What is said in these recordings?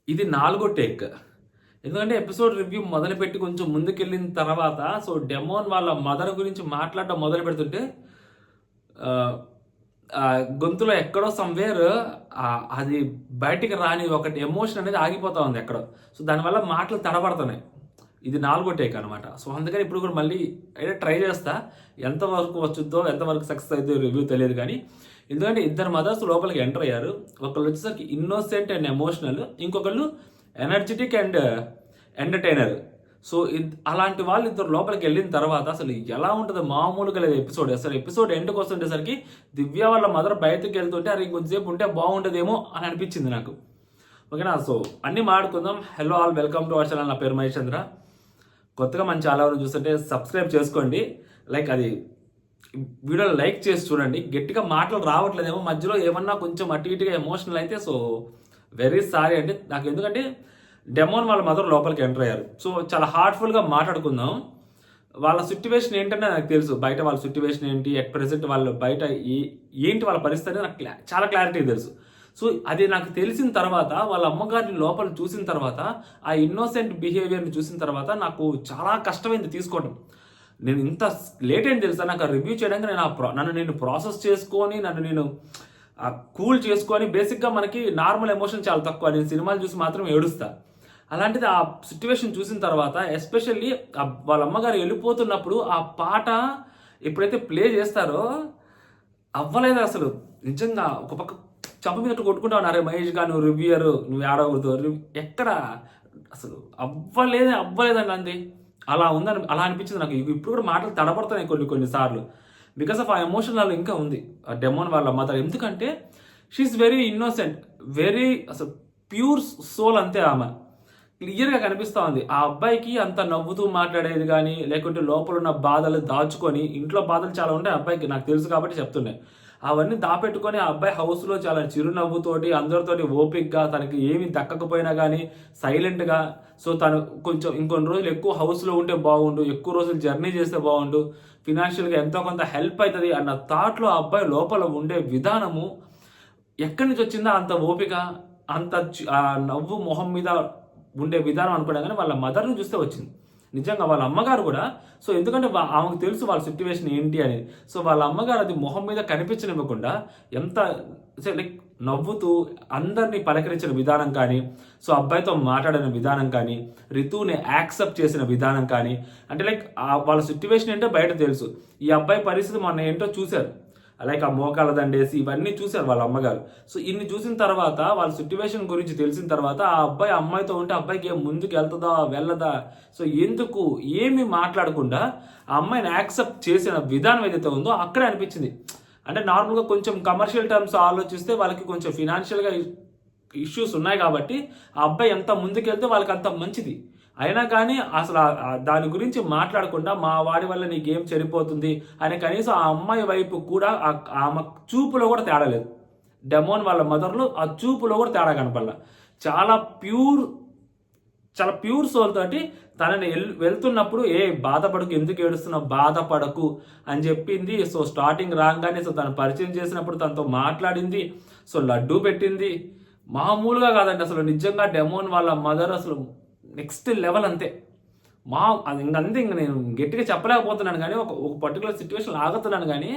ఇది 4గో టేక్. ఎందుకంటే episode review మొదలుపెట్టి కొంచెం ముందుకెళ్ళిన తర్వాత డెమోన్ వాళ్ళ మదర్ గురించి మాట్లాడడం మొదలు పెడుతుంటే ఆహ్, గొంతులో ఎక్కడో సమ్‌వేర్ అది బయటికి రాని ఒకటి ఎమోషన్ అనేది ఆగిపోతా ఉంది ఎక్కడో. దానివల్ల మాటలు తడబడుతున్నాయి. ఇది 4గో టేక్ అనమాట. అందుకని ఇప్పుడు కూడా మళ్ళీ అయితే ట్రై చేస్తా. ఎంతవరకు వచ్చుద్దో, ఎంతవరకు సక్సెస్ అయిద్దో రివ్యూ తెలియదు గానీ, ఎందుకంటే ఇద్దరు మదర్స్ లోపలికి ఎంటర్ అయ్యారు. ఒకళ్ళు వచ్చేసరికి ఇన్నోసెంట్ అండ్ ఎమోషనల్, ఇంకొకళ్ళు ఎనర్జిటిక్ అండ్ ఎంటర్‌టైనర్. అలాంటి వాళ్ళు ఇద్దరు లోపలికి వెళ్ళిన తర్వాత అసలు ఎలా ఉంటదో మామూలుగా లేదు ఎపిసోడ్. అసలు ఎపిసోడ్ ఎండ్‌కి వస్తుండేసరికి దివ్య వాళ్ళ మదర్ బయటకి వెళ్తుంటే అరే ఇంకొంచెం సేపు ఉంటే బాగుంటదేమో అని అనిపించింది నాకు. ఓకేనా? అన్నీ మాట్లాడుకుందాం. Hello all, welcome to our channel. నా పేరు మహేష్ చంద్ర. కొత్తగా మన ఛానల్ చూస్తుంటే సబ్స్క్రైబ్ చేసుకోండి. అది వీడియోలో లైక్ చేసి చూడండి. గట్టిగా మాటలు రావట్లేదేమో, మధ్యలో ఏమన్నా కొంచెం అటు ఇటుగా ఎమోషనల్ అయితే వెరీ సారీ అండి. నాకు ఎందుకంటే డెమోన్ వాళ్ళ మదర్ లోపలికి ఎంటర్ అయ్యారు. చాలా హార్ట్ఫుల్గా మాట్లాడుకుందాం. వాళ్ళ సిట్యువేషన్ ఏంటంటే నాకు తెలుసు. బయట వాళ్ళ సిట్యువేషన్ ఏంటి, అట్ ప్రెసెంట్ వాళ్ళు బయట ఏంటి వాళ్ళ పరిస్థితి నాకు చాలా క్లారిటీ తెలుసు. అది నాకు తెలిసిన తర్వాత, వాళ్ళ అమ్మగారిని లోపల చూసిన తర్వాత, ఆ ఇన్నోసెంట్ బిహేవియర్ని చూసిన తర్వాత నాకు చాలా కష్టమైంది తీసుకోవడం. నేను ఇంత లేట్ అయింది తెలుసా నాకు ఆ రివ్యూ చేయడానికి. నన్ను నేను ప్రాసెస్ చేసుకొని, నన్ను నేను కూల్ చేసుకొని, బేసిక్గా మనకి నార్మల్ ఎమోషన్ చాలా తక్కువ. నేను సినిమాలు చూసి మాత్రం ఏడుస్తా. అలాంటిది ఆ సిట్యువేషన్ చూసిన తర్వాత, ఎస్పెషల్లీ వాళ్ళ అమ్మగారు వెళ్ళిపోతున్నప్పుడు ఆ పాట ఎప్పుడైతే ప్లే చేస్తారో అవ్వలేదు అసలు. నిజంగా ఒక పక్క చంప మీద కొట్టుకుంటా ఉన్నారు, మహేష్ గారు నువ్వు రివ్యూయర్, నువ్వు ఆడకూడదు, ఎక్కడ అసలు అవ్వలేదండి అంది. అలా అనిపించింది నాకు. ఇప్పుడు కూడా మాటలు తడబడుతున్నాయి కొన్ని సార్లు. బికాస్ ఆఫ్ ఆ ఎమోషన్ వాళ్ళు ఇంకా ఉంది ఆ డెమోన్ వాళ్ళ మదర్. ఎందుకంటే షీఈస్ వెరీ ఇన్నోసెంట్, వెరీ అసలు ప్యూర్ సోల్ అంతే ఆమె. క్లియర్గా కనిపిస్తూ ఉంది. ఆ అబ్బాయికి అంత నవ్వుతూ మాట్లాడేది కానీ, లేకుంటే లోపల ఉన్న బాధలు దాచుకొని, ఇంట్లో బాధలు చాలా ఉంటాయి అబ్బాయికి, నాకు తెలుసు కాబట్టి చెప్తున్నాయి. అవన్నీ దాపెట్టుకొని ఆ అబ్బాయి హౌస్లో చాలా చిరునవ్వుతోటి, అందరితోటి ఓపిక్గా, తనకి ఏమి దక్కకపోయినా కానీ సైలెంట్గా, తను కొంచెం ఇంకొన్ని రోజులు ఎక్కువ హౌస్లో ఉంటే బాగుండు, ఎక్కువ రోజులు జర్నీ చేస్తే బాగుండు, ఫినాన్షియల్గా ఎంతో కొంత హెల్ప్ అవుతుంది అన్న థాట్లో ఆ అబ్బాయి లోపల ఉండే విధానము ఎక్కడి నుంచి వచ్చిందో అంత ఓపిక, అంత ఆ నవ్వు మొహం మీద ఉండే విధానం అనుకున్నా కానీ వాళ్ళ మదర్ని చూస్తే వచ్చింది. నిజంగా వాళ్ళ అమ్మగారు కూడా ఎందుకంటే ఆమెకు తెలుసు వాళ్ళ సిట్యువేషన్ ఏంటి అని. వాళ్ళ అమ్మగారు అది మొహం మీద కనిపించనివ్వకుండా ఎంత నవ్వుతూ అందరినీ పలకరించిన విధానం కానీ, అబ్బాయితో మాట్లాడిన విధానం కానీ, రితుని యాక్సెప్ట్ చేసిన విధానం కానీ, అంటే వాళ్ళ సిట్యువేషన్ ఏంటో బయట తెలుసు. ఈ అబ్బాయి పరిస్థితి మొన్న ఏంటో చూశారు. ఆ మోకాళ్ళ దండేసి ఇవన్నీ చూశారు వాళ్ళ అమ్మగారు. ఇన్ని చూసిన తర్వాత, వాళ్ళ సిట్యువేషన్ గురించి తెలిసిన తర్వాత, ఆ అబ్బాయి అమ్మాయితో ఉంటే అబ్బాయికి ఏం ముందుకు వెళ్తుందా వెళ్ళదా, ఎందుకు ఏమి మాట్లాడకుండా ఆ అమ్మాయిని యాక్సెప్ట్ చేసిన విధానం ఏదైతే ఉందో అక్కడే అనిపించింది. అంటే నార్మల్గా కొంచెం కమర్షియల్ టర్మ్స్ ఆలోచిస్తే వాళ్ళకి కొంచెం ఫినాన్షియల్గా ఇష్యూస్ ఉన్నాయి కాబట్టి ఆ అబ్బాయి ఎంత ముందుకెళ్తే వాళ్ళకి అంత మంచిది. అయినా కానీ అసలు దాని గురించి మాట్లాడకుండా, మా వాడి వల్ల నీకేం చెడిపోతుంది అని కనీసం ఆ అమ్మాయి వైపు కూడా ఆమె చూపులో కూడా తేడా లేదు. డెమోన్ వాళ్ళ మదర్లో ఆ చూపులో కూడా తేడా కనపడలా. చాలా ప్యూర్ సోల్ తోటి తనని వెళ్తున్నప్పుడు బాధపడకు, ఎందుకు ఏడుస్తున్నావు, బాధపడకు అని చెప్పింది. స్టార్టింగ్ రాగానే తను పరిచయం చేసినప్పుడు తనతో మాట్లాడింది. లడ్డూ పెట్టింది. మామూలుగా కాదండి అసలు. నిజంగా డెమోన్ వాళ్ళ మదర్ అసలు నెక్స్ట్ లెవెల్ అంతే. అది ఇంక నేను గట్టిగా చెప్పలేకపోతున్నాను కానీ, ఒక పర్టికులర్ సిచ్యువేషన్ ఆగుతున్నాను కానీ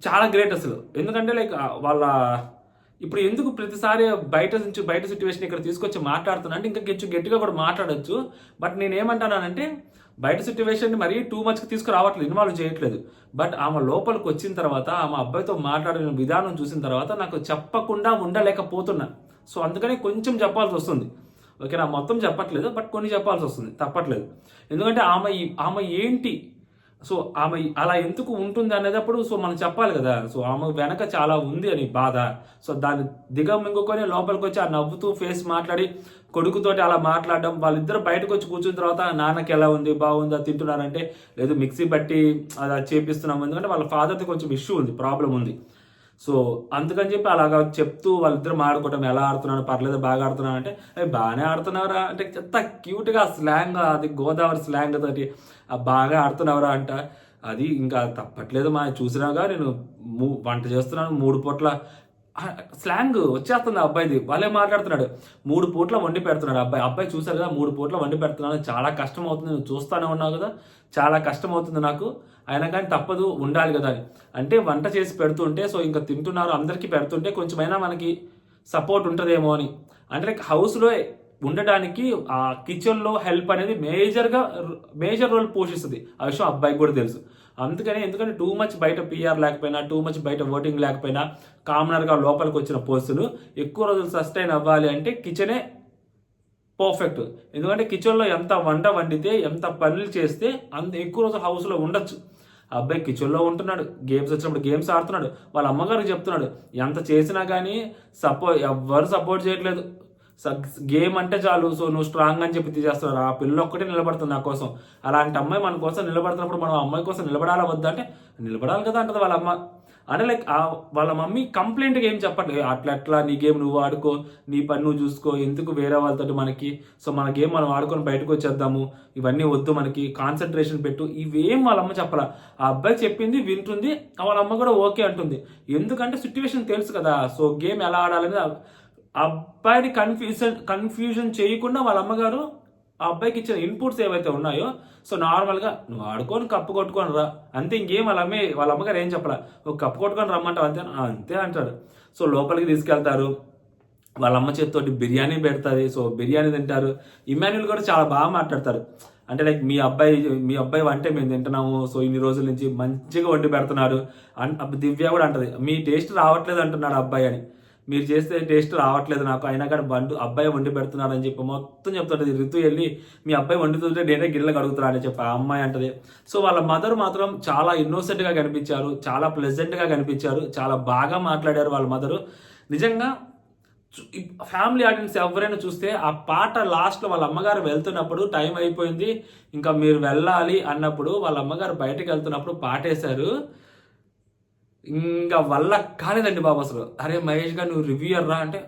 చాలా గ్రేట్ అసలు. ఎందుకంటే వాళ్ళ ఇప్పుడు ఎందుకు ప్రతిసారి బయట సిచ్యువేషన్ ఇక్కడ తీసుకొచ్చి మాట్లాడుతున్నా అంటే ఇంకా కొంచెం గట్టిగా కూడా మాట్లాడొచ్చు. బట్ నేను ఏమంటానంటే బయట సిచ్యువేషన్ మరీ టూ మచ్కి తీసుకురావట్లేదు, ఇన్వాల్వ్ చేయట్లేదు. బట్ ఆమె లోపలికి వచ్చిన తర్వాత, ఆమె అబ్బాయితో మాట్లాడిన విధానం చూసిన తర్వాత నాకు చెప్పకుండా ఉండలేకపోతున్నా. అందుకని కొంచెం చెప్పాల్సి వస్తుంది. ఓకేనా? మొత్తం చెప్పట్లేదు, బట్ కొన్ని చెప్పాల్సి వస్తుంది, తప్పట్లేదు. ఎందుకంటే ఆమె ఏంటి, ఆమె అలా ఎందుకు ఉంటుంది అనేటప్పుడు మనం చెప్పాలి కదా. ఆమె వెనక చాలా ఉంది అని బాధ. దాన్ని దిగమింగుకొని లోపలికి వచ్చి ఆ నవ్వుతూ ఫేస్ మాట్లాడి కొడుకుతోటి అలా మాట్లాడడం, వాళ్ళిద్దరు బయటకు వచ్చి కూర్చున్న తర్వాత నాన్నకి ఎలా ఉంది, బాగుందా, తింటున్నారంటే లేదు మిక్సీ బట్టి అలా చేపిస్తున్నాము. ఎందుకంటే వాళ్ళ ఫాదర్తో కొంచెం ఇష్యూ ఉంది, ప్రాబ్లం ఉంది. అందుకని చెప్పి అలాగా చెప్తూ వాళ్ళిద్దరు మాడుకోవటం, ఎలా ఆడుతున్నాను, పర్లేదు బాగా ఆడుతున్నాను అంటే బాగానే ఆడుతున్నావురా అంటే ఎంత క్యూట్గా స్లాంగ్, అది గోదావరి స్లాంగ్ తోటి బాగా ఆడుతున్నావురా అంట. అది ఇంకా తప్పట్లేదు మా చూసినాగా. నేను వంట చేస్తున్నాను 3 పూట్ల స్లాంగ్ వచ్చేస్తుంది అబ్బాయిది, వాళ్ళే మాట్లాడుతున్నాడు. 3 పూట్ల వండి పెడుతున్నాడు అబ్బాయి చూసారు కదా, 3 పూట్ల వండి పెడుతున్నాను, చాలా కష్టం అవుతుంది, నువ్వు చూస్తానే ఉన్నావు కదా, చాలా కష్టం అవుతుంది నాకు, అయినా కానీ తప్పదు ఉండాలి కదా అని. అంటే వంట చేసి పెడుతుంటే సో ఇంకా తింటున్నారు, అందరికీ పెడుతుంటే కొంచెమైనా మనకి సపోర్ట్ ఉంటుందేమో అని. అంటే లైక్ హౌస్లో ఉండడానికి ఆ కిచెన్లో హెల్ప్ అనేది మేజర్ రోల్ పోషిస్తుంది. ఆ విషయం అబ్బాయికి కూడా తెలుసు. ఎందుకంటే టూ మచ్ బయట పిఆర్ లేకపోయినా, టూ మచ్ బయట ఓటింగ్ లేకపోయినా, కామనర్గా లోపలికి వచ్చిన పోస్టులు ఎక్కువ రోజులు సస్టైన్ అవ్వాలి అంటే కిచెనే పర్ఫెక్ట్. ఎందుకంటే కిచెన్లో ఎంత వండితే, ఎంత పనులు చేస్తే అంత ఎక్కువ రోజులు హౌస్లో ఉండొచ్చు. ఆ అబ్బాయి కిచెన్లో ఉంటున్నాడు, గేమ్స్ వచ్చినప్పుడు గేమ్స్ ఆడుతున్నాడు, వాళ్ళ అమ్మగారికి చెప్తున్నాడు. ఎంత చేసినా కానీ ఎవ్వరు సపోర్ట్ చేయట్లేదు, గేమ్ అంటే చాలు, సో నువ్వు స్ట్రాంగ్ అని చెప్పి తీసేస్తున్నారు. ఆ పిల్ల ఒక్కటే నిలబడుతుంది నా కోసం. అలాంటి అమ్మాయి మన కోసం నిలబడుతున్నప్పుడు మనం అమ్మాయి కోసం నిలబడాలా వద్దా అంటే నిలబడాలి కదా అంటది వాళ్ళ అమ్మ. అంటే లైక్ వాళ్ళ మమ్మీ కంప్లైంట్గా ఏం చెప్పట్లేదు, అట్లా నీ గేమ్ నువ్వు ఆడుకో, నీ పని నువ్వు చూసుకో, ఎందుకు వేరే వాళ్ళతో మనకి, సో మన గేమ్ మనం ఆడుకొని బయటకు వచ్చేద్దాము, ఇవన్నీ వద్దు, మనకి కాన్సన్ట్రేషన్ పెట్టు, ఇవేం వాళ్ళ అమ్మ చెప్పాల. ఆ అబ్బాయి చెప్పింది వింటుంది, వాళ్ళ అమ్మ కూడా ఓకే అంటుంది. ఎందుకంటే సిచ్యువేషన్ తెలుసు కదా, సో గేమ్ ఎలా ఆడాలని అబ్బాయిని కన్ఫ్యూజన్ చేయకుండా వాళ్ళ అమ్మగారు ఆ అబ్బాయికి ఇచ్చిన ఇన్పుట్స్ ఏవైతే ఉన్నాయో, సో నార్మల్గా నువ్వు ఆడుకొని కప్పు కొట్టుకొని రా అంతే, ఇంకేం వాళ్ళ అమ్మగారు ఏం చెప్పాల, ఒక కప్పు కొట్టుకొని రమ్మంటావు అంతే అంతే అంటాడు. సో లోపలికి తీసుకెళ్తారు, వాళ్ళ అమ్మ చేతితోటి బిర్యానీ పెడతారు, సో బిర్యానీ తింటారు. ఇమాన్యుల్ కూడా చాలా బాగా మాట్లాడతారు. అంటే లైక్ మీ అబ్బాయి వంటే మేము తింటున్నాము, సో ఇన్ని రోజుల నుంచి మంచిగా వండి పెడుతున్నారు. దివ్య కూడా అంటది, మీ టేస్ట్ రావట్లేదు అంటున్నాడు అబ్బాయి అని, మీరు చేస్తే టేస్ట్ రావట్లేదు నాకు, అయినా కానీ అబ్బాయి వండి పెడుతున్నాడు అని చెప్పి మొత్తం చెప్తుంటది. రితు వెళ్ళి మీ అబ్బాయి వండుతుంటే నేనే గిన్నెలు కడుగుతున్నాడు అని చెప్పి ఆ అమ్మాయి అంటది. సో వాళ్ళ మదర్ మాత్రం చాలా ఇన్నోసెంట్గా కనిపించారు, చాలా ప్లెజెంట్గా కనిపించారు, చాలా బాగా మాట్లాడారు వాళ్ళ మదరు. నిజంగా ఫ్యామిలీ ఆడియన్స్ ఎవరైనా చూస్తే ఆ పాట లాస్ట్లో వాళ్ళ అమ్మగారు వెళ్తున్నప్పుడు టైం అయిపోయింది ఇంకా మీరు వెళ్ళాలి అన్నప్పుడు వాళ్ళ అమ్మగారు బయటకు వెళ్తున్నప్పుడు పాటేశారు. ఇంకా వల్ల కాలేదండి బాబు అసలు. అరే మహేష్ గారు నువ్వు రివ్యూయర్ రా అంటే,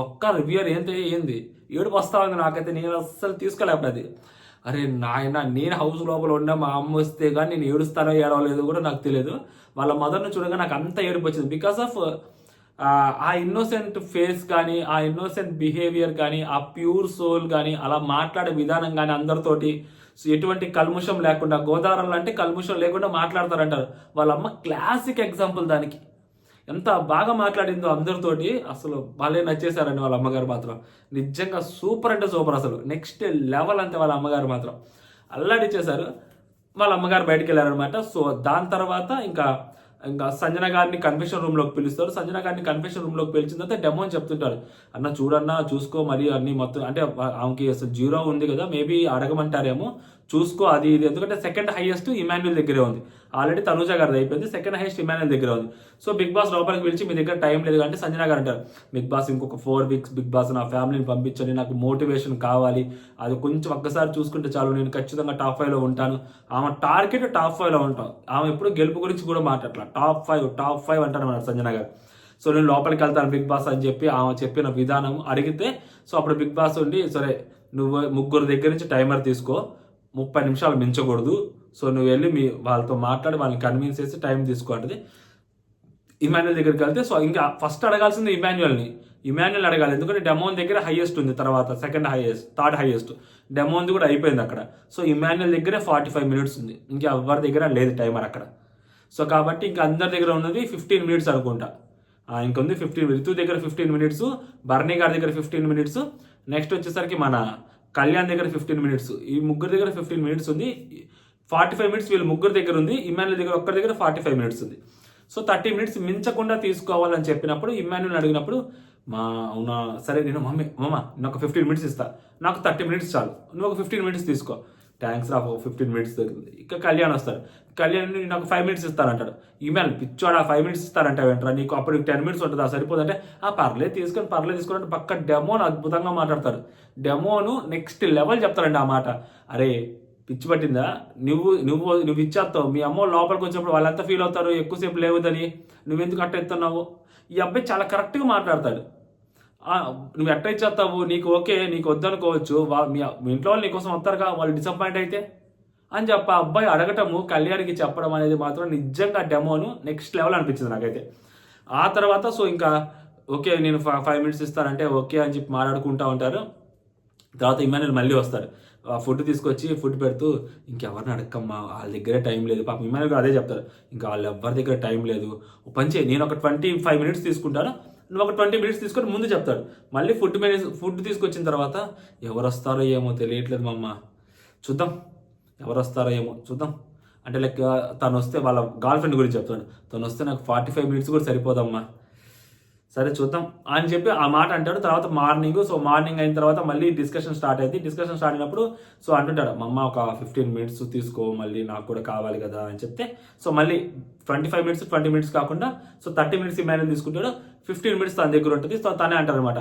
ఒక్క రివ్యూయర్ ఏంది ఏడుపు వస్తా ఉంది నాకైతే, నేను అస్సలు తీసుకోలేకపోతే అది. అరే నాయన, నేను హౌస్ లోపల ఉన్నా, మా అమ్మ వస్తే కానీ నేను ఏడుస్తానో ఏడవలేదు కూడా నాకు తెలియదు. వాళ్ళ మదర్ని చూడగా నాకు అంత ఏడుపు వచ్చింది. బికాస్ ఆఫ్ ఆ ఇన్నోసెంట్ ఫేస్ కానీ, ఆ ఇన్నోసెంట్ బిహేవియర్ కానీ, ఆ ప్యూర్ సోల్ కానీ, అలా మాట్లాడే విధానం కానీ అందరితోటి ఎటువంటి కల్ముషం లేకుండా, గోదావరిలో అంటే కల్ముషం లేకుండా మాట్లాడతారంటారు. వాళ్ళ అమ్మ క్లాసిక్ ఎగ్జాంపుల్ దానికి. ఎంత బాగా మాట్లాడిందో అందరితోటి, అసలు వాళ్ళే నచ్చేశారండి వాళ్ళ అమ్మగారు మాత్రం. నిజంగా సూపర్ అంటే సూపర్, అసలు నెక్స్ట్ లెవెల్ అంతే వాళ్ళ అమ్మగారు మాత్రం. అల్లాడిచ్చేశారు. వాళ్ళ అమ్మగారు బయటికి వెళ్ళారనమాట. సో దాని తర్వాత ఇంకా సంజన గారిని కన్ఫెషన్ రూమ్లోకి పిలుస్తారు. సంజన గారిని కన్ఫెషన్ రూమ్లోకి పిలిచిన తర్వాత డెమో అని చెప్తుంటారు. అన్న చూడన్నా చూసుకో, మరి అన్ని మొత్తం అంటే ఆమెకి అసలు 0 ఉంది కదా, మేబీ అడగమంటారేమో, చూసుకో అది ఇది. ఎందుకంటే సెకండ్ హైయెస్ట్ ఇమాన్యుల్ దగ్గరే ఉంది, ఆల్రెడీ తనుజ గారిది అయిపోయింది, సెకండ్ హైయెస్ట్ ఇమాన్యుల్ దగ్గర ఉంది. సో బిగ్ బాస్ లోపలికి పిలిచి మీ దగ్గర టైం లేదు అంటే సంజన గారు అంటారు, బిగ్ బాస్ ఇంకొక 4 వీక్స్ బిగ్ బాస్ నా ఫ్యామిలీని పంపించండి, నాకు మోటివేషన్ కావాలి, అది కొంచెం ఒక్కసారి చూసుకుంటే చాలు, నేను ఖచ్చితంగా టాప్ 5లో ఉంటాను. ఆమె టార్గెట్ టాప్ 5లో ఉంటాం. ఆమె ఎప్పుడు గెలుపు గురించి కూడా మాట్లాడలా, టాప్ 5 అంటాను సంజన గారు. సో నేను లోపలికి వెళ్తాను బిగ్ బాస్ అని చెప్పి ఆమె చెప్పిన విధానం అడిగితే, సో అప్పుడు బిగ్ బాస్ ఉండి, సరే నువ్వు 3 దగ్గర నుంచి టైమర్ తీసుకో, 30 నిమిషాలు మించకూడదు, సో నువ్వు వెళ్ళి వాళ్ళతో మాట్లాడి వాళ్ళని కన్విన్స్ చేసి టైం తీసుకో అంటది. ఇమాన్యుల్ దగ్గరికి వెళ్తే, సో ఇంకా ఫస్ట్ అడగాల్సింది ఇమాన్యుల్ అడగాలి. ఎందుకంటే డెమోన్ దగ్గర హైయెస్ట్ ఉంది, తర్వాత సెకండ్ హైయెస్ట్, థర్డ్ హైయెస్ట్, డెమోన్ది కూడా అయిపోయింది అక్కడ. సో ఇమాన్యుల్ దగ్గరే 45 మినిట్స్ ఉంది, ఇంకా ఎవరి దగ్గర లేదు టైమర్ అక్కడ. సో కాబట్టి ఇంకా అందరి దగ్గర ఉన్నది 15 మినిట్స్ అనుకుంటా, ఇంకొంది 15. రితు దగ్గర 15 మినిట్స్, బర్నీ గారి దగ్గర 15 మినిట్స్, నెక్స్ట్ వచ్చేసరికి మన కళ్యాణ్ దగ్గర 15 మినిట్స్, ఈ ముగ్గురు దగ్గర 15 మినిట్స్ ఉంది. 45 మినిట్స్ వీళ్ళు ముగ్గురు దగ్గర ఉంది, ఇమాన్యుల్ దగ్గర ఒక్కరి దగ్గర 45 మినిట్స్ ఉంది. సో 30 మినిట్స్ మించకుండా తీసుకోవాలని చెప్పినప్పుడు ఇమాన్యుల్ అడిగినప్పుడు, అవునా సరే, నేను మామ నాకు 15 మినిట్స్ ఇస్తా, నాకు 30 మినిట్స్ చాలు, నువ్వు ఒక 15 మినిట్స్ తీసుకో, థ్యాంక్స్ రా 15 మినిట్స్ దొరికింది. ఇక కళ్యాణ్ వస్తాడు, కళ్యాణ్ నాకు 5 మినిట్స్ ఇస్తానంటాడు. ఇమాన్యుల్ పిచ్చోడా 5 మినిట్స్ ఇస్తారంట వెంటరా, నీకు అప్పుడు 10 మినిట్స్ ఉంటుందా సరిపోదంటే, పర్లేదు తీసుకొని పక్క డెమోను అద్భుతంగా మాట్లాడతాడు. డెమోను నెక్స్ట్ లెవెల్ చెప్తారండి ఆ మాట. అరే పిచ్చి పట్టిందా, నువ్వు ఇచ్చేస్తావు, మీ అమ్మ లోపలికి వచ్చినప్పుడు వాళ్ళంతా ఫీల్ అవుతారు ఎక్కువసేపు లేవుదని, నువ్వెందుకు అట్ట ఎత్తున్నావు. ఈ అబ్బాయి చాలా కరెక్ట్గా మాట్లాడతాడు. నువ్వు ఎట్ట ఇచ్చేస్తావు, నీకు ఓకే, నీకు వద్దనుకోవచ్చు, మీ ఇంట్లో వాళ్ళు నీకోసం వస్తారుగా, వాళ్ళు డిసప్పాయింట్ అయితే అని చెప్పి ఆ అబ్బాయి అడగటము, కళ్యాణ్కి చెప్పడం అనేది మాత్రం నిజంగా డెమోను నెక్స్ట్ లెవెల్ అనిపించింది నాకైతే. ఆ తర్వాత సో ఇంకా ఓకే నేను 5 మినిట్స్ ఇస్తానంటే ఓకే అని చెప్పి మాట్లాడుకుంటూ ఉంటారు. తర్వాత ఇమాన్యుల్ మళ్ళీ వస్తాడు. ఫుడ్ తీసుకొచ్చి ఫుడ్ పెడుతూ ఇంకెవరిని అడక్కమ్మా వాళ్ళ దగ్గరే టైం లేదు. పాపం ఇమాన్యుల్ కూడా అదే చెప్తారు, ఇంకా వాళ్ళు ఎవరి దగ్గర టైం లేదు, పని చేయి నేను ఒక 25 మినిట్స్ తీసుకుంటాను, నువ్వు ఒక 20 మినిట్స్ తీసుకొని ముందు చెప్తాడు. మళ్ళీ ఫుడ్ తీసుకొచ్చిన తర్వాత ఎవరు వస్తారో ఏమో తెలియట్లేదు మా అమ్మ, చూద్దాం ఎవరు వస్తారో ఏమో చూద్దాం అంటే లైక్ తను వస్తే వాళ్ళ గర్ల్ ఫ్రెండ్ గురించి చెప్తాడు, తను వస్తే నాకు 45 మినిట్స్ కూడా సరిపోదమ్మా, సరే చూద్దాం అని చెప్పి ఆ మాట అంటాడు. తర్వాత మార్నింగ్ అయిన తర్వాత మళ్ళీ డిస్కషన్ స్టార్ట్ అయింది. డిస్కషన్ స్టార్ట్ అయినప్పుడు అంటుంటాడు, మా అమ్మ ఒక 15 మినిట్స్ తీసుకో మళ్ళీ నాకు కూడా కావాలి కదా అని చెప్తే మళ్ళీ 25 మినిట్స్ 20 మినిట్స్ కాకుండా 30 మినిట్స్ ఇమాన్యుల్ తీసుకుంటాడు, 15 మినిట్స్ తన దగ్గర ఉంటుంది. తనే అంటారు అనమాట.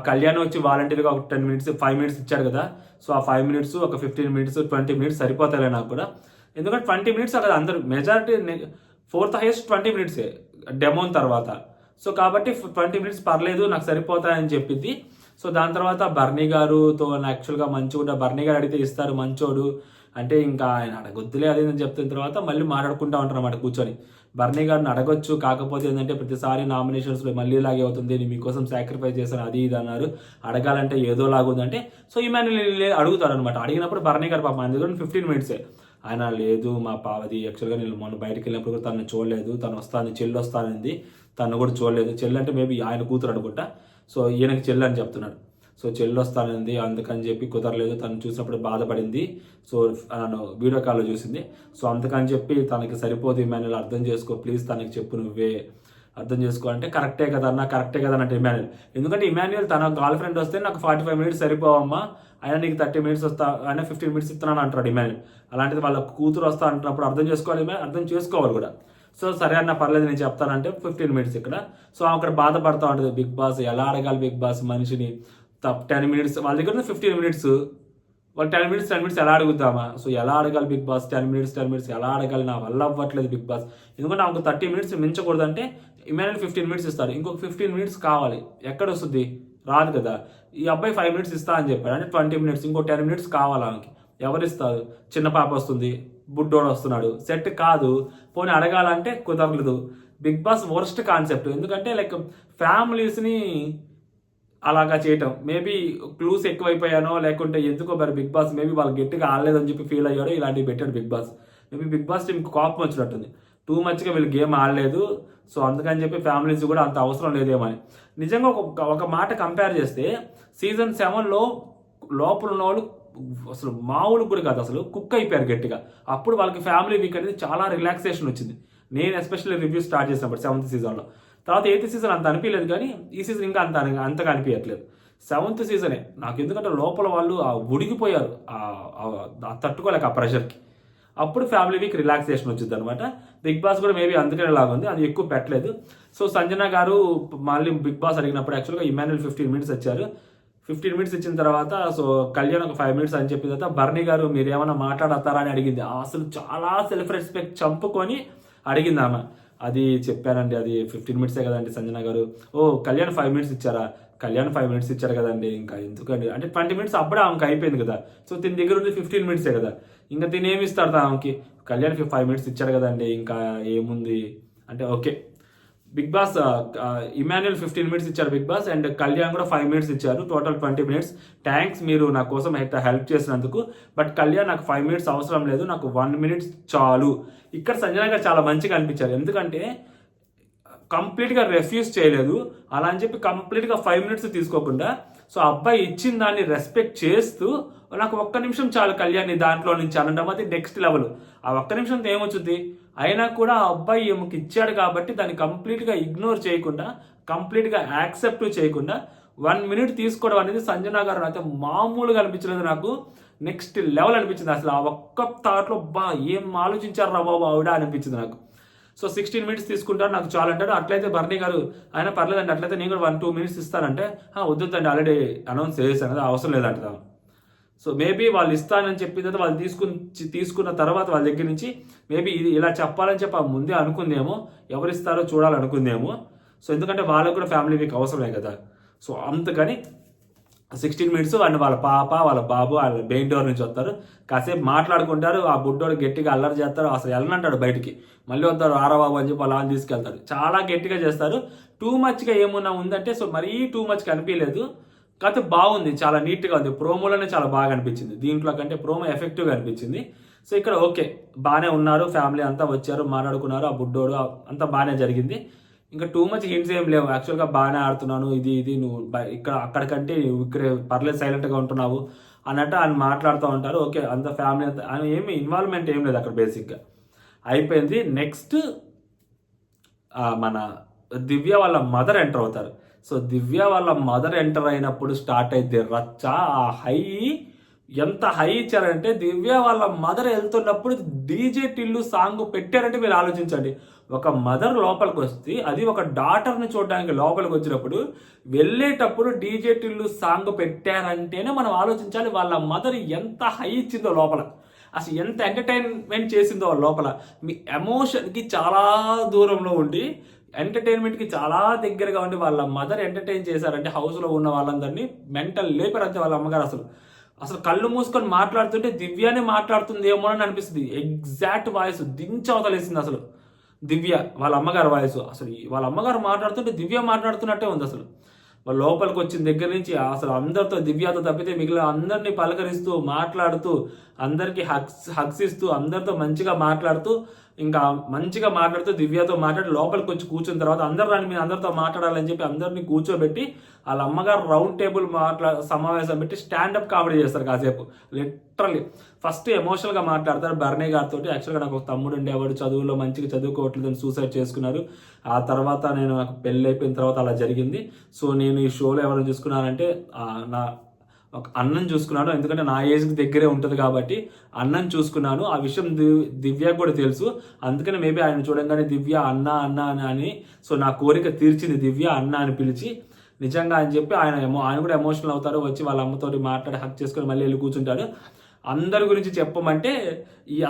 కళ్యాణ్ వచ్చి వాలంటీర్గా ఒక 10 మినిట్స్ 5 మినిట్స్ ఇచ్చారు కదా, ఆ 5 మినిట్స్ ఒక 15 మినిట్స్ 20 మినిట్స్ సరిపోతాయి నాకు కూడా, ఎందుకంటే 20 మినిట్స్ అక్కడ అందరూ మెజారిటీ 4th హైయెస్ట్ 20 మినిట్సే డెమోన్ తర్వాత. కాబట్టి 20 మినిట్స్ పర్లేదు నాకు సరిపోతాయని చెప్పింది. దాని తర్వాత బర్నీ గారుతో యాక్చువల్గా మంచిగా బర్నీ గారు అడిగితే ఇస్తారు మంచోడు అంటే ఇంకా ఆయన అడగొద్దులే అది అని చెప్తున్న తర్వాత మళ్ళీ మాట్లాడుకుంటూ ఉంటారు అన్నమాట కూర్చొని. బర్నీ గారిని అడగొచ్చు, కాకపోతే ఏంటంటే ప్రతిసారి నామినేషన్స్లో మళ్ళీ ఇలాగే అవుతుంది, నేను మీకోసం సాక్రిఫైస్ చేశాను అది ఇది అన్నారు, అడగాలంటే ఏదో లాగుందంటే ఇమాన్యుల్ అడుగుతారు అనమాట. అడిగినప్పుడు బర్నీ గారు పాపం ఆయన దగ్గర 15 మినిట్సే, ఆయన లేదు మా పావది యాక్చువల్గా నేను మొన్న బయటకు వెళ్ళినప్పుడు కూడా తను చూడలేదు, తను వస్తాను చెల్లి వస్తానంది, తను కూడా చూడలేదు, చెల్లి అంటే మేబీ ఆయన కూతురు అనుకుంటా, ఈయనకి చెల్లి అని చెప్తున్నాడు. చెల్లి వస్తానంది అందుకని చెప్పి కుదరలేదు, తను చూసినప్పుడు బాధపడింది, నన్ను వీడియో కాల్లో చూసింది, అందుకని చెప్పి తనకి సరిపోదు ఇమాన్యుల్ అర్థం చేసుకో ప్లీజ్, తనకి చెప్పు నువ్వే అర్థం చేసుకో అంటే కరెక్టే కదా అంటే ఇమాన్యుల్, ఎందుకంటే ఇమాన్యుల్ తన గర్ల్ ఫ్రెండ్ వస్తే నాకు 45 మినిట్స్ సరిపోవమ్మా, ఆయన నీకు 30 మినిట్స్ వస్తా ఆయన 15 మినిట్స్ ఇస్తున్నాను అంటాడు ఇమాన్యుల్. అలాంటిది వాళ్ళ కూతురు వస్తా అంటున్నప్పుడు అర్థం చేసుకోవాలి కూడా. సరే అన్న పర్లేదు నేను చెప్తానంటే 15 మినిట్స్ ఇక్కడ. అక్కడ బాధపడతా ఉంటుంది బిగ్ బాస్, ఎలా అడగాలి బిగ్ బాస్ మనిషిని, 10 మినిట్స్ వాళ్ళ దగ్గర 15 మినిట్స్, వాళ్ళు 10 మినిట్స్ ఎలా అడుగుతామా, ఎలా అడగాలి బిగ్ బాస్ 10 మినిట్స్ ఎలా అడగాలి, నా వల్ల అవ్వట్లేదు బిగ్ బాస్, ఎందుకంటే ఆమెకు 30 మినిట్స్ మించకూడదు అంటే ఇమాన్యుల్ 15 మినిట్స్ ఇస్తాడు, ఇంకొక 15 మినిట్స్ కావాలి, ఎక్కడ వస్తుంది రాదు కదా. ఈ అబ్బాయి 5 మినిట్స్ ఇస్తా అని చెప్పాడు అంటే 20 మినిట్స్, ఇంకో 10 మినిట్స్ కావాలి ఆమెకి, ఎవరు ఇస్తారు, చిన్న పాప వస్తుంది, బుడ్డోడు వస్తున్నాడు, సెట్ కాదు, పోనీ అడగాలంటే కుదరలేదు. బిగ్ బాస్ వర్స్ట్ కాన్సెప్ట్, ఎందుకంటే లైక్ ఫ్యామిలీస్ని అలాగా చేయటం, మేబీ క్లూస్ ఎక్కువైపోయానో లేకుంటే ఎందుకో మరి బిగ్ బాస్ మేబీ వాళ్ళు గట్టిగా ఆడలేదని చెప్పి ఫీల్ అయ్యాడో ఇలాంటివి పెట్టాడు big boss. Maybe big boss టీంకి కోపం వచ్చినట్టుంది, టూ మచ్గా వీళ్ళు గేమ్ ఆడలేదు, అందుకని చెప్పి ఫ్యామిలీస్ కూడా అంత అవసరం లేదేమో అని. నిజంగా ఒక మాట కంపేర్ చేస్తే సీజన్ 7లో లోపల ఉన్న వాళ్ళు అసలు మామూలు కూడా కాదు, అసలు కుక్ అయిపోయారు గట్టిగా, అప్పుడు వాళ్ళకి ఫ్యామిలీ వీక్ అనేది చాలా రిలాక్సేషన్ వచ్చింది. నేను ఎస్పెషల్లీ రివ్యూ స్టార్ట్ చేసినప్పుడు 7th సీజన్లో, తర్వాత 8th సీజన్ అంత అనిపించలేదు, కానీ ఈ సీజన్ ఇంకా అంతగా అనిపించట్లేదు. 7th సీజనే నాకు ఎందుకంటే లోపల వాళ్ళు ఉడికిపోయారు తట్టుకోలేక ఆ ప్రెషర్కి, అప్పుడు ఫ్యామిలీ వీక్ రిలాక్సేషన్ వచ్చింది అనమాట. బిగ్ బాస్ కూడా మేబీ అందుకనే లాగుంది, అది ఎక్కువ పెట్టలేదు. సంజన గారు మళ్ళీ బిగ్ బాస్ అడిగినప్పుడు యాక్చువల్గా ఇమాన్యుల్ 15 మినిట్స్ ఇచ్చారు, 15 మినిట్స్ ఇచ్చిన తర్వాత కళ్యాణ్ ఒక 5 మినిట్స్ అని చెప్పిన తర్వాత బర్నీ గారు మీరు ఏమైనా మాట్లాడతారా అని అడిగింది. అసలు చాలా సెల్ఫ్ రెస్పెక్ట్ చంపుకొని అడిగింది ఆమె. అది చెప్పానండి, అది 15 మినిట్సే కదండి సంజన గారు, కళ్యాణ్ 5 మినిట్స్ ఇచ్చారా, కళ్యాణ్ 5 మినిట్స్ ఇచ్చారు కదండి, ఇంకా ఎందుకండి అంటే 20 మినిట్స్ అప్పుడే ఆమెకి అయిపోయింది కదా, తిని దగ్గర ఉంది 15 మినిట్సే కదా, ఇంకా తిని ఏమి ఇస్తాడు ఆమెకి, కళ్యాణ్ 5 మినిట్స్ ఇచ్చారు కదండి ఇంకా ఏముంది అంటే okay. Big boss Emmanuel 15 minutes ఇచ్చారు బిగ్ బాస్, అండ్ కళ్యాణ్ కూడా 5 మినిట్స్ ఇచ్చారు, టోటల్ 20 మినిట్స్. థ్యాంక్స్ మీరు నా కోసం హెల్ప్ చేసినందుకు, బట్ కళ్యాణ్ నాకు 5 మినిట్స్ అవసరం లేదు, నాకు 1 మినిట్ చాలు. ఇక్కడ సంజన గారు చాలా మంచిగా అనిపించారు, ఎందుకంటే కంప్లీట్గా రెఫ్యూజ్ చేయలేదు, అలా అని చెప్పి కంప్లీట్గా 5 మినిట్స్ తీసుకోకుండా అబ్బాయి ఇచ్చిన దాన్ని రెస్పెక్ట్ చేస్తూ నాకు 1 నిమిషం చాలు కళ్యాణ్ దాంట్లో నుంచి అనడం, అది నెక్స్ట్ లెవెల్. ఆ 1 నిమిషంతో ఏమొచ్చుద్ది, అయినా కూడా ఆ అబ్బాయి ఏమకి ఇచ్చాడు కాబట్టి దాన్ని కంప్లీట్గా ఇగ్నోర్ చేయకుండా, కంప్లీట్గా యాక్సెప్ట్ చేయకుండా 1 మినిట్ తీసుకోవడం అనేది సంజన గారు అయితే మామూలుగా అనిపించలేదు, నాకు నెక్స్ట్ లెవెల్ అనిపించింది. అసలు ఆ ఒక్క థాట్లో ఏం ఆలోచించారు రా బాబు ఆవిడ అనిపించింది నాకు. 16 మినిట్స్ తీసుకుంటారు నాకు చాలా అంటాడు. అట్లయితే బర్నీ గారు ఆయన పర్లేదండి, అట్లయితే నేను కూడా 1-2 మినిట్స్ ఇస్తానంటే వద్దండి ఆల్రెడీ అనౌన్స్ చేశాను కదా అవసరం లేదంట. మేబీ వాళ్ళు ఇస్తానని చెప్పిన తర్వాత వాళ్ళు తీసుకున్న తర్వాత వాళ్ళ దగ్గర నుంచి మేబీ ఇది ఇలా చెప్పాలని చెప్పి ముందే అనుకుందేమో, ఎవరు ఇస్తారో చూడాలనుకుందేమో. ఎందుకంటే వాళ్ళకు కూడా ఫ్యామిలీ వీక్ అవసరమే కదా. అందుకని 16 మినిట్స్ వాడిని వాళ్ళ పాప వాళ్ళ బాబు వాళ్ళ బెయిన్ డోర్ నుంచి వస్తారు, కాసేపు మాట్లాడుకుంటారు. ఆ బుడ్డోడు గట్టిగా అల్లరి చేస్తారు, అసలు వెళ్ళనంటాడు బయటికి, మళ్ళీ వస్తారు ఆరబాబు అని చెప్పి వాళ్ళ తీసుకెళ్తారు. చాలా గట్టిగా చేస్తారు. టూ మచ్గా ఏమన్నా ఉందంటే సో మరీ టూ మచ్గా అనిపించలేదు, కాకపోతే బాగుంది, చాలా నీట్గా ఉంది. ప్రోమోలోనే చాలా బాగా అనిపించింది, దీంట్లో కంటే ప్రోమో ఎఫెక్టివ్గా అనిపించింది. సో ఇక్కడ ఓకే బాగానే ఉన్నారు, ఫ్యామిలీ అంతా వచ్చారు, మాట్లాడుకున్నారు, ఆ బుడ్డోడు అంతా బాగానే జరిగింది. ఇంకా టూ మచ్ హింట్స్ ఏం లేవు. యాక్చువల్గా బాగానే ఆడుతున్నాను, ఇది నువ్వు ఇక్కడ అక్కడికంటే ఇక్కడే పర్లేదు సైలెంట్గా ఉంటున్నావు అన్నట్టు ఆయన మాట్లాడుతూ ఉంటారు. ఓకే అంత ఫ్యామిలీ అంతా ఆయన ఏమి ఇన్వాల్వ్మెంట్ ఏం లేదు అక్కడ, బేసిక్గా అయిపోయింది. నెక్స్ట్ మన దివ్య వాళ్ళ మదర్ ఎంటర్ అవుతారు. సో దివ్య వాళ్ళ మదర్ ఎంటర్ అయినప్పుడు స్టార్ట్ అయితే రచ్చ. ఆ హై ఎంత హై ఇచ్చారంటే, దివ్య వాళ్ళ మదర్ వెళ్తున్నప్పుడు డీజే టిల్లు సాంగ్ పెట్టారంటే మీరు ఆలోచించండి. ఒక మదర్ లోపలికి వస్తే, అది ఒక డాటర్ని చూడడానికి లోపలికి వచ్చినప్పుడు వెళ్ళేటప్పుడు డీజే టిల్లు సాంగ్ పెట్టారంటేనే మనం ఆలోచించాలి వాళ్ళ మదర్ ఎంత హై ఇచ్చిందో లోపల, అసలు ఎంత ఎంటర్టైన్మెంట్ చేసిందో లోపల. మీ ఎమోషన్కి చాలా దూరంలో ఉండి ఎంటర్టైన్మెంట్కి చాలా దగ్గరగా ఉండి వాళ్ళ మదర్ ఎంటర్టైన్ చేశారంటే హౌస్లో ఉన్న వాళ్ళందరినీ మెంటల్ లేపరంతే వాళ్ళ అమ్మగారు. అసలు కళ్ళు మూసుకొని మాట్లాడుతుంటే దివ్యానే మాట్లాడుతుంది ఏమో అని అనిపిస్తుంది. ఎగ్జాక్ట్ వాయిస్ దించవతలేసింది అసలు దివ్య వాళ్ళ అమ్మగారు వాయిస్. అసలు వాళ్ళ అమ్మగారు మాట్లాడుతుంటే దివ్య మాట్లాడుతున్నట్టే ఉంది. అసలు వాళ్ళ లోపలికి వచ్చిన దగ్గర నుంచి అసలు అందరితో, దివ్యతో తప్పితే మిగిలిన అందరినీ పలకరిస్తూ మాట్లాడుతూ, అందరికీ హగ్స్ ఇస్తూ, అందరితో మంచిగా మాట్లాడుతూ, ఇంకా మంచిగా మాట్లాడుతూ దివ్యతో మాట్లాడి లోపలికి వచ్చి కూర్చున్న తర్వాత అందరు రాని మీరు అందరితో మాట్లాడాలని చెప్పి అందరినీ కూర్చోబెట్టి వాళ్ళ అమ్మగారు రౌండ్ టేబుల్ సమావేశం పెట్టి స్టాండప్ కామెడీ చేస్తారు కాసేపు. లిటరల్లీ ఫస్ట్ ఎమోషనల్గా మాట్లాడతారు బర్నీ గారితో. యాక్చువల్గా నాకు ఒక తమ్ముడు ఉండేవాడు, చదువులో మంచిగా చదువుకోవట్లేదని సూసైడ్ చేసుకున్నారు. ఆ తర్వాత నాకు పెళ్ళి అయిపోయిన తర్వాత అలా జరిగింది. సో నేను ఈ షోలో ఎవరైనా చూసుకున్నానంటే నా ఒక అన్నం చూసుకున్నాను, ఎందుకంటే నా ఏజ్కి దగ్గరే ఉంటుంది కాబట్టి అన్నం చూసుకున్నాను. ఆ విషయం దివ్యకు కూడా తెలుసు, అందుకని మేబీ ఆయన చూడంగానే దివ్య అన్న అన్న అని, సో నా కోరిక తీర్చింది దివ్య అన్న అని పిలిచి నిజంగా అని చెప్పి ఆయన కూడా ఎమోషనల్ అవుతారు. వచ్చి వాళ్ళ అమ్మతోటి మాట్లాడి హక్ చేసుకొని మళ్ళీ వెళ్ళి కూర్చుంటాడు. అందరి గురించి చెప్పమంటే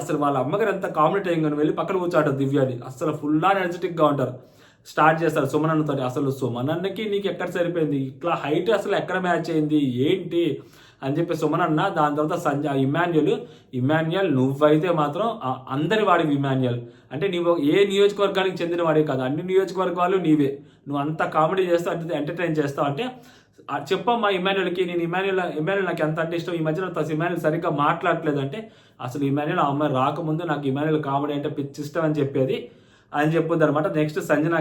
అసలు వాళ్ళ అమ్మగారు ఎంత కామెడీ టైం వెళ్ళి పక్కన కూర్చోంటారు దివ్యని. అసలు ఫుల్ ఎనర్జెటిక్గా ఉంటారు. స్టార్ట్ చేస్తారు సుమనన్నతో. అసలు సుమనన్నకి నీకు ఎక్కడ సరిపోయింది, ఇట్లా హైట్ అసలు ఎక్కడ మ్యాచ్ అయింది ఏంటి అని చెప్పి సుమనన్న. దాని తర్వాత ఇమాన్యుయల్ నువ్వైతే మాత్రం అందరి వాడివి ఇమాన్యుయల్, అంటే నీవు ఏ నియోజకవర్గానికి చెందిన వాడివి కాదు, అన్ని నియోజకవర్గాలు నీవే, నువ్వు అంత కామెడీ చేస్తావు, అంటే ఎంటర్టైన్ చేస్తావు అంటే చెప్పమ్మా ఇమాన్యుయల్కి. నేను ఇమాన్యుయల్ నాకు ఎంత అంటే ఇష్టం, ఈ మధ్యన ఇమాన్యుయల్ సరిగ్గా మాట్లాడట్లేదు అంటే, అసలు ఇమాన్యుయల్ ఆ అమ్మాయి రాకముందు నాకు ఇమాన్యుయల్ కామెడీ అంటే పిచ్చి ఇష్టం అని చెప్పేది అని చెప్పొద్దు అనమాట. నెక్స్ట్ సంజన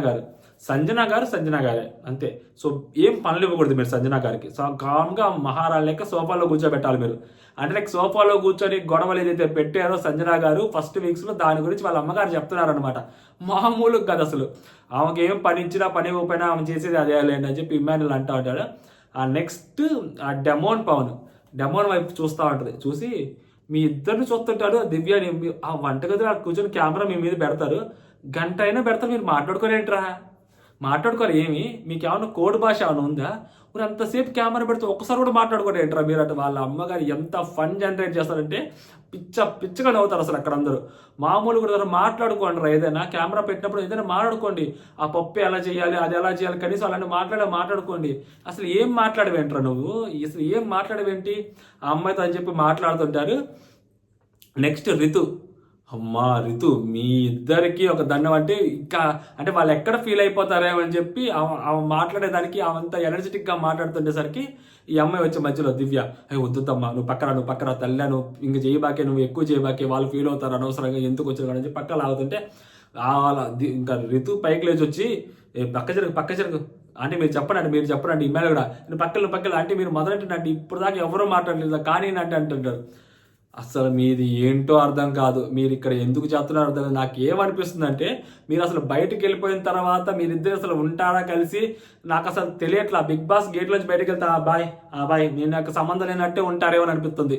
గారే అంతే. సో ఏం పనులు ఇవ్వకూడదు మీరు సంజన గారికి. సో కామ్గా మహారాణి లెక్క సోఫాలో కూర్చోబెట్టాలి మీరు. అంటే లైక్ సోఫాలో కూర్చొని గొడవలు ఏదైతే పెట్టారో సంజన గారు ఫస్ట్ వీక్స్లో, దాని గురించి వాళ్ళ అమ్మగారు చెప్తున్నారనమాట. మామూలుగా కాదు అసలు. ఆమెకి ఏం పని ఇచ్చినా పని ఇవ్వకపోయినా ఆమె చేసేది అదే లేండి అని చెప్పి ఇమాన్యుయల్ అంటూ ఉంటాడు. ఆ నెక్స్ట్ ఆ డెమోన్ వైపు చూస్తూ ఉంటుంది. చూసి మీ ఇద్దరిని చూస్తుంటాడు. దివ్యని ఆ వంటగదిలో కూర్చొని కెమెరా మీ మీద పెడతారు, గంట అయినా పెడతారు, మీరు మాట్లాడుకోరు ఏమి, మీకు ఏమైనా కోడ్ భాష ఏమైనా ఉందా? మీరు అంతసేపు కెమెరా పెడితే ఒక్కసారి కూడా మాట్లాడుకోరేంట్రా మీరు అంటే. వాళ్ళ అమ్మగారు ఎంత ఫన్ జనరేట్ చేస్తారంటే పిచ్చగా నవ్వుతారు అసలు అక్కడ అందరూ. మామూలు కూడా మాట్లాడుకోండి, ఏదైనా కెమెరా పెట్టినప్పుడు ఏదైనా మాట్లాడుకోండి, ఆ పప్పు ఎలా చేయాలి, అది ఎలా చేయాలి, కనీసం అలాంటి మాట్లాడుకోండి. అసలు ఏం మాట్లాడవేంట్రా నువ్వు, అసలు ఏం మాట్లాడవేంటి ఆ అమ్మాయితో అని చెప్పి మాట్లాడుతుంటారు. నెక్స్ట్ రితు మీ ఇద్దరికి ఒక దండం. అంటే ఇంకా అంటే వాళ్ళు ఎక్కడ ఫీల్ అయిపోతారేమో అని చెప్పి ఆమె మాట్లాడేదానికి ఆమెంత ఎనర్జెటిక్గా మాట్లాడుతుండేసరికి ఈ అమ్మాయి వచ్చే మధ్యలో దివ్య వద్దుద్దమ్మా నువ్వు పక్కన తల్లా, నువ్వు ఇంక చేయబాకే, నువ్వు ఎక్కువ చేయబాకే, వాళ్ళు ఫీల్ అవుతారు అనవసరంగా ఎందుకు వచ్చారు అని చెప్పి పక్కన ఆగుతుంటే ఇంకా రితు పైకి లేచి వచ్చి పక్క జరుగు అంటే మీరు చెప్పండి ఇమ్మాయిలు కూడా పక్కన అంటే మీరు మొదలెంటే ఇప్పుడు దాకా ఎవరూ మాట్లాడలేదు కానీ అంటే అంటుంటారు. అసలు మీది ఏంటో అర్థం కాదు, మీరు ఇక్కడ ఎందుకు చేస్తున్నారో అర్థం కాదు. నాకు ఏమనిపిస్తుంది అంటే, మీరు అసలు బయటకు వెళ్ళిపోయిన తర్వాత మీరిద్దరు అసలు ఉంటారా కలిసి నాకు అసలు తెలియట్లా. బిగ్ బాస్ గేట్లోంచి బయటకు వెళ్తా ఆ బాయ్ నేను నాకు సంబంధం లేనట్టే ఉంటారేమో అని అనిపిస్తుంది.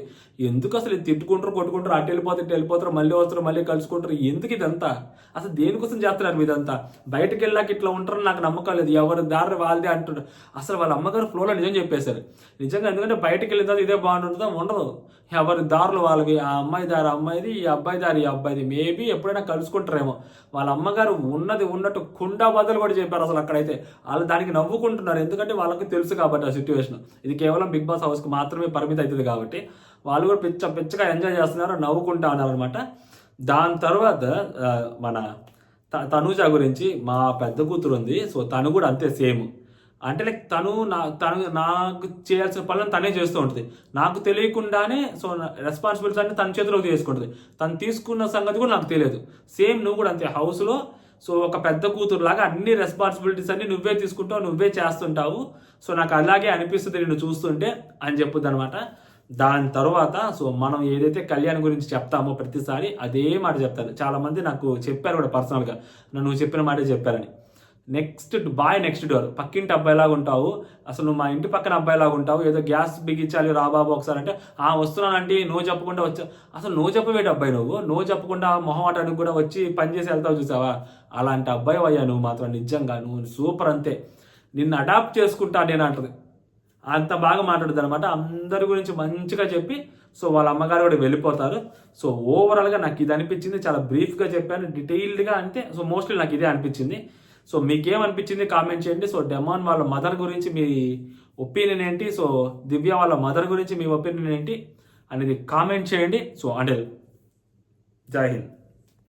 ఎందుకు అసలు తిట్టుకుంటారు కొట్టుకుంటారు, అటు వెళ్ళిపోతారు మళ్ళీ వస్తారు మళ్ళీ కలుసుకుంటారు, ఎందుకు ఇదంతా అసలు దేనికోసం చేస్తున్నారు మీదంతా? బయటకు వెళ్ళాక ఇట్లా ఉంటారని నాకు నమ్మకం లేదు, ఎవరి దారి వాళ్ళదే అంటున్నారు. అసలు వాళ్ళ అమ్మగారు ఫ్లోలో నిజం చెప్పేశారు నిజంగా. ఎందుకంటే బయటకు వెళ్ళిన తర్వాత ఇదే బాగుంటుందో ఉండదు, ఎవరి దారులు వాళ్ళవి. ఆ అమ్మాయి దారి అమ్మాయిది, ఈ అబ్బాయి దారి ఈ అబ్బాయిది. మేబీ ఎప్పుడైనా కలుసుకుంటారేమో. వాళ్ళ అమ్మగారు ఉన్నట్టు కుండా బదులు కూడా చెప్పారు అసలు అక్కడైతే. వాళ్ళు దానికి నవ్వుకుంటున్నారు, ఎందుకంటే వాళ్ళకి తెలుసు కాబట్టి ఆ సిచ్యువేషన్. ఇది కేవలం బిగ్ బాస్ హౌస్కి మాత్రమే పరిమితి అవుతుంది కాబట్టి వాళ్ళు కూడా పిచ్చగా ఎంజాయ్ చేస్తున్నారు, నవ్వుకుంటా ఉన్నారు అనమాట. దాని తర్వాత మన తనూజ గురించి, మా పెద్ద కూతురు ఉంది, సో తను కూడా అంతే సేమ్. అంటే లైక్ తను నాకు చేయాల్సిన పనులను తనే చేస్తూ ఉంటుంది. నాకు తెలియకుండానే సో రెస్పాన్సిబిలిటీస్ అన్ని తన చేతిలోకి తీసుకుంటుంది. తను తీసుకున్న సంగతి కూడా నాకు తెలియదు. సేమ్ నువ్వు కూడా అంతే, హౌస్లో సో ఒక పెద్ద కూతురులాగా అన్ని రెస్పాన్సిబిలిటీస్ అన్ని నువ్వే తీసుకుంటావు, నువ్వే చేస్తుంటావు. సో నాకు అలాగే అనిపిస్తుంది నిన్ను చూస్తుంటే అని చెప్పుద్ది అనమాట. దాని తర్వాత సో మనం ఏదైతే కళ్యాణ్ గురించి చెప్తామో ప్రతిసారి అదే మాట చెప్తారు. చాలామంది నాకు చెప్పారు కూడా పర్సనల్గా, నువ్వు చెప్పిన మాటే చెప్పారని. నెక్స్ట్ డోర్, పక్కింటి అబ్బాయిలాగా ఉంటావు, అసలు నువ్వు మా ఇంటి పక్కన అబ్బాయిలాగా ఉంటావు, ఏదో గ్యాస్ బిగించాలి రా బాబు ఒకసారి అంటే వస్తున్నానంటే నువ్వు చెప్పకుండా వచ్చా. అసలు నువ్వు చెప్పవేటి అబ్బాయి, నువ్వు చెప్పకుండా మొహమాటానికి కూడా వచ్చి పని చేసి వెళ్తావు చూసావా, అలాంటి అబ్బాయి అయ్యా నువ్వు మాత్రం. నిజంగా నువ్వు సూపర్, అంతే. నిన్ను అడాప్ట్ చేసుకుంటా నేను అంటది, అంత బాగా మాట్లాడుతుంది అనమాట. అందరి గురించి మంచిగా చెప్పి సో వాళ్ళ అమ్మగారు కూడా వెళ్ళిపోతారు. సో ఓవరాల్గా నాకు ఇది అనిపించింది, చాలా బ్రీఫ్గా చెప్పాను, డీటెయిల్డ్గా. అంతే. సో మోస్ట్లీ నాకు ఇదే అనిపించింది. సో మీకేమనిపించింది కామెంట్ చేయండి. సో డెమాన్ వాళ్ళ మదర్ గురించి మీ ఒపీనియన్ ఏంటి, సో దివ్య వాళ్ళ మదర్ గురించి మీ ఒపీనియన్ ఏంటి అనేది కామెంట్ చేయండి. సో అంటే జై హింద్.